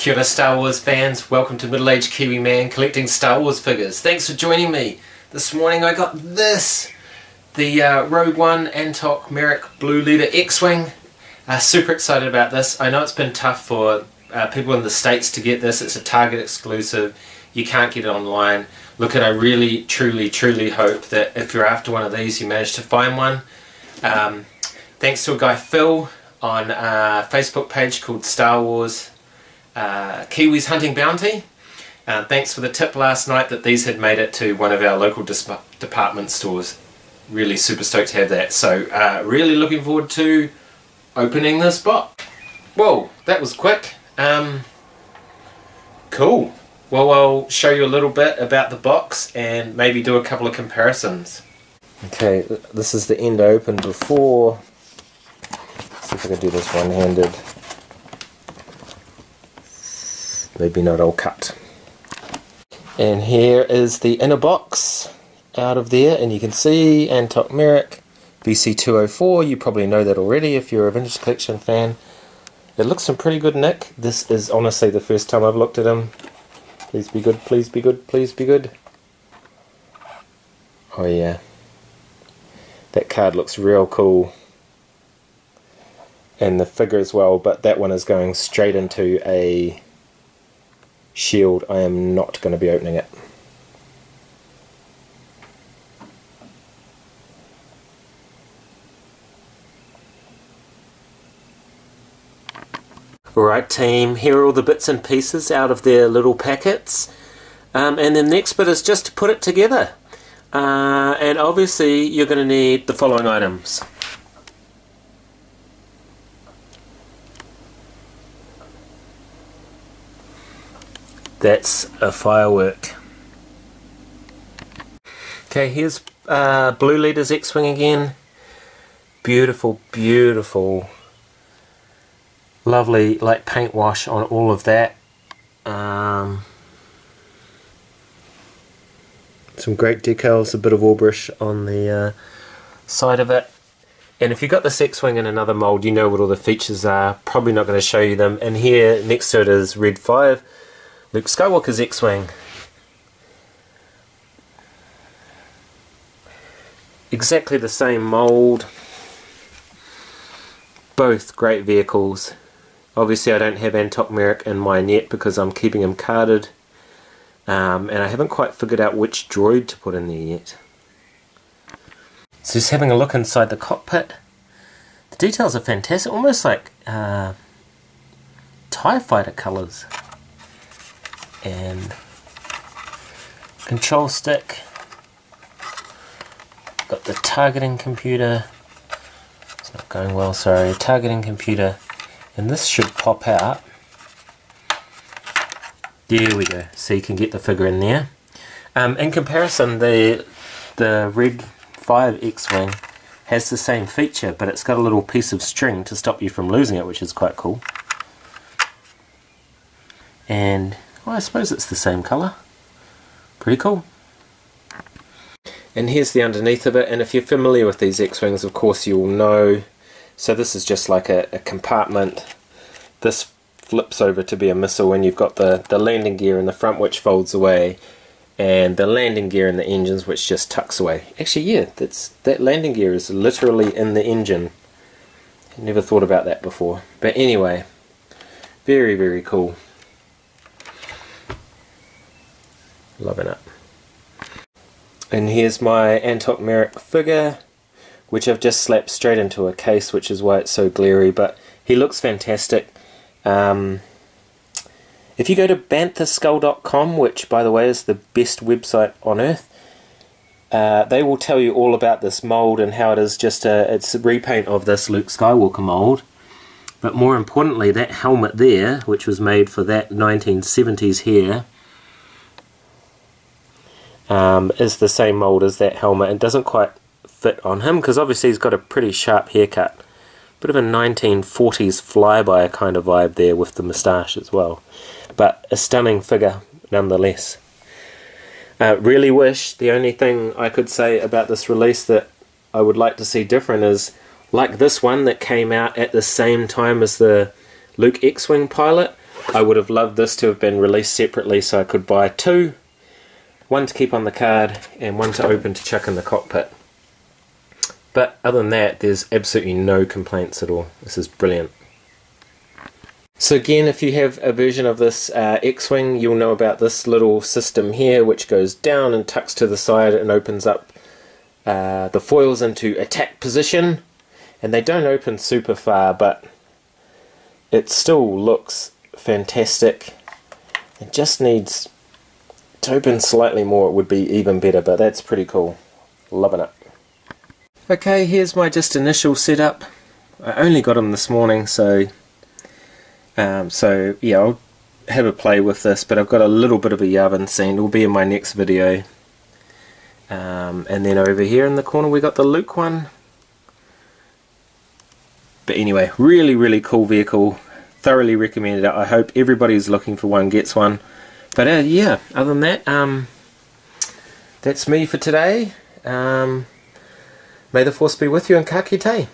Kia ora Star Wars fans, welcome to Middle-Aged Kiwi Man collecting Star Wars figures. Thanks for joining me. This morning I got this, the Rogue One Antoc Merrick Blue Leader X-Wing. Super excited about this. I know it's been tough for people in the States to get this. It's a Target exclusive. You can't get it online. Look, I really, truly hope that if you're after one of these, you manage to find one. Thanks to a guy, Phil, on a Facebook page called Star Wars Kiwis Hunting Bounty. Thanks for the tip last night that these had made it to one of our local department stores. Really super stoked to have that. So really looking forward to opening this box. Whoa, that was quick. Cool. Well, I'll show you a little bit about the box and maybe do a couple of comparisons. Okay, this is the end I opened before. Let's see if I can do this one-handed. Maybe not all cut. And here is the inner box out of there, and you can see Antoc Merrick VC204. You probably know that already if you're a vintage collection fan. It looks in pretty good nick. This is honestly the first time I've looked at him. Please be good, please be good, please be good. Oh yeah. That card looks real cool. And the figure as well, but that one is going straight into a shield. I am not going to be opening it. Alright team, here are all the bits and pieces out of their little packets. And the next bit is just to put it together. And obviously you're going to need the following items. That's a firework. Okay, here's Blue Leader's X-Wing again. Beautiful, beautiful. Lovely, like paint wash on all of that. Some great decals, a bit of Orbrush on the side of it. And if you've got this X-Wing in another mould, you know what all the features are. Probably not going to show you them. And here next to it is Red 5, Luke Skywalker's X-Wing. Exactly the same mould. Both great vehicles. Obviously I don't have Antoc Merrick in mine yet because I'm keeping him carded. And I haven't quite figured out which droid to put in there yet. So just having a look inside the cockpit. The details are fantastic, almost like TIE Fighter colours. And control stick. Got the targeting computer. It's not going well, sorry. Targeting computer. And this should pop out. There we go. So you can get the figure in there. In comparison, the Red 5 X-Wing has the same feature, but it's got a little piece of string to stop you from losing it, which is quite cool. And well, I suppose it's the same colour. Pretty cool. And here's the underneath of it, and if you're familiar with these X-Wings, of course you'll know. So this is just like a compartment. This flips over to be a missile, and you've got the landing gear in the front which folds away, and the landing gear in the engines which just tucks away. Actually, yeah, that landing gear is literally in the engine. I never thought about that before. But anyway, very, very cool. Loving it. And here's my Antoc Merrick figure, which I've just slapped straight into a case, which is why it's so glary, but he looks fantastic. If you go to bantherskull.com, which by the way is the best website on earth, they will tell you all about this mould and how it is just it's a repaint of this Luke Skywalker mould. But more importantly, that helmet there, which was made for that 1970s hair, is the same mould as that helmet. It doesn't quite fit on him because obviously he's got a pretty sharp haircut. Bit of a 1940s flyby kind of vibe there with the moustache as well. But a stunning figure nonetheless. Really wish, the only thing I could say about this release that I would like to see different is, like this one that came out at the same time as the Luke X-Wing pilot, I would have loved this to have been released separately so I could buy two, one to keep on the card and one to open to chuck in the cockpit. But other than that, there's absolutely no complaints at all. This is brilliant. So again, if you have a version of this X-Wing, you'll know about this little system here, which goes down and tucks to the side and opens up the foils into attack position. And they don't open super far, but it still looks fantastic. It just needs to open slightly more, it would be even better, but that's pretty cool. Loving it. Okay, here's my just initial setup. I only got them this morning, so yeah, I'll have a play with this, but I've got a little bit of a Yavin scene. It will be in my next video. And then over here in the corner we got the Luke one. But anyway, really cool vehicle. Thoroughly recommended it. I hope everybody who's looking for one gets one. But yeah, other than that, that's me for today. May the force be with you and ka kite.